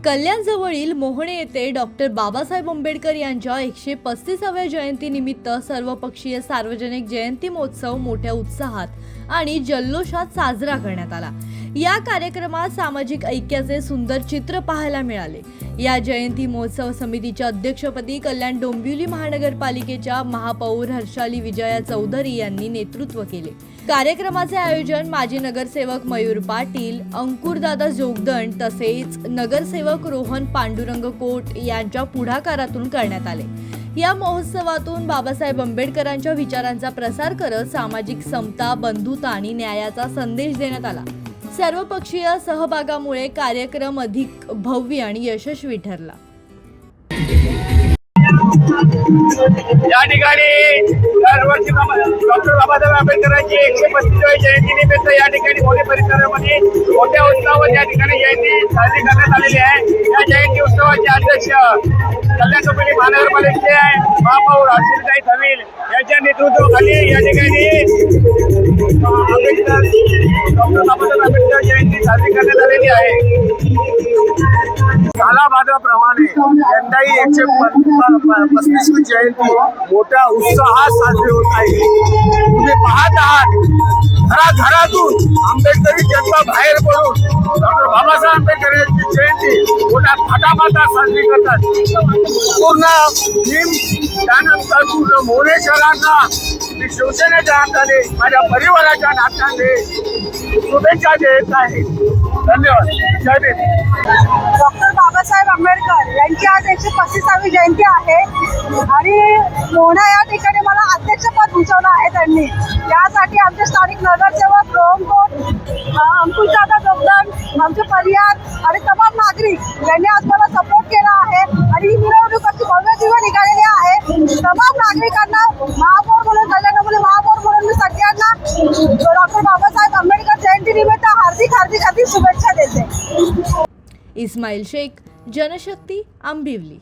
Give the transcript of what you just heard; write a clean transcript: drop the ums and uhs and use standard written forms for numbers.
कल्याणजवळील मोहणे येथे डॉक्टर बाबासाहेब आंबेडकर यांच्या 135व्या जयंतीनिमित्त सर्वपक्षीय सार्वजनिक जयंती महोत्सव मोठ्या उत्साहात आणि जल्लोषात साजरा करण्यात आला। या कार्यक्रमात सामाजिक ऐक्याचे सुंदर चित्र पाहायला मिळाले। या जयंती महोत्सव समितीच्या अध्यक्षपदी कल्याण डोंबिवली महानगरपालिकेच्या महापौर हर्षाली विजया चौधरी यांनी नेतृत्व केले। कार्यक्रमाचे आयोजन माजी नगरसेवक मयूर पाटील, अंकुरदादा जोगदंड तसेच नगरसेवक रोहन पांडुरंग कोट यांच्या पुढाकारातून करण्यात आले। या महोत्सवातून बाबासाहेब आंबेडकरांच्या विचारांचा प्रसार करत सामाजिक समता, बंधुता आणि न्यायाचा संदेश देण्यात आला। सर्वपक्षीय सहभागामुळे कार्यक्रम अधिक भव्य आणि यशस्वी ठरला। या ठिकाणी दरवर्षी डॉक्टर बाबासाहेब आंबेडकरांची 135वी जयंतीनिमित्त या ठिकाणी मोठ्या परिसरामध्ये मोठ्या उत्सवात या ठिकाणी जयंती साजरी करण्यात आलेली आहे। या जयंती उत्सवाचे अध्यक्ष कल्याण डोंबिवली महानगरपालिकेचे महापौर हर्षाली चौधरी यांच्या नेतृत्वाखाली या ठिकाणी डॉक्टर बाबासाहेब आंबेडकर जयंती साजरी करण्यात आलेली आहे। कालाबाजाप्रमाणे यंदाही 135वी जयंती मोठ्या उत्साहात साजरी होत आहे। तुम्ही पाहत आहात घरातून आंबेडकरी जनता बाहेर पडून डॉक्टर बाबासाहेब आंबेडकर यांची जयंती मोठ्या थाटामाटात साजरी करतात। पूर्ण त्यानंतर मोरे शहरांना शिवसेनेच्या हाताने, माझ्या परिवाराच्या नात्याने शुभेच्छा देत आहे। धन्यवाद। जय भीम। डॉक्टर बाबासाहेब आंबेडकर यांची आज 135वी जयंती आहे आणि मोहना या ठिकाणी मला अध्यक्षपद भूषवलं आहे त्यांनी। यासाठी आमचे स्थानिक नगरसेवक रोहन कोट, अंकुरदादा जोगदंड, आमचे परिवार आणि तमाम नागरिक यांनी आज मला सपोर्ट केला आहे आणि ही मिरवणूक अशी भव्य दिव्य निघालेली आहे। तमाम नागरिकांना महापौर म्हणून, कल्याण डोंबिवली महापौर म्हणून मी सगळ्यांना डॉक्टर बाबासाहेब आंबेडकर जयंतीनिमित्त हार्दिक शुभेच्छा देते। इस्माईल शेख, जनशक्ती, आंबिवली।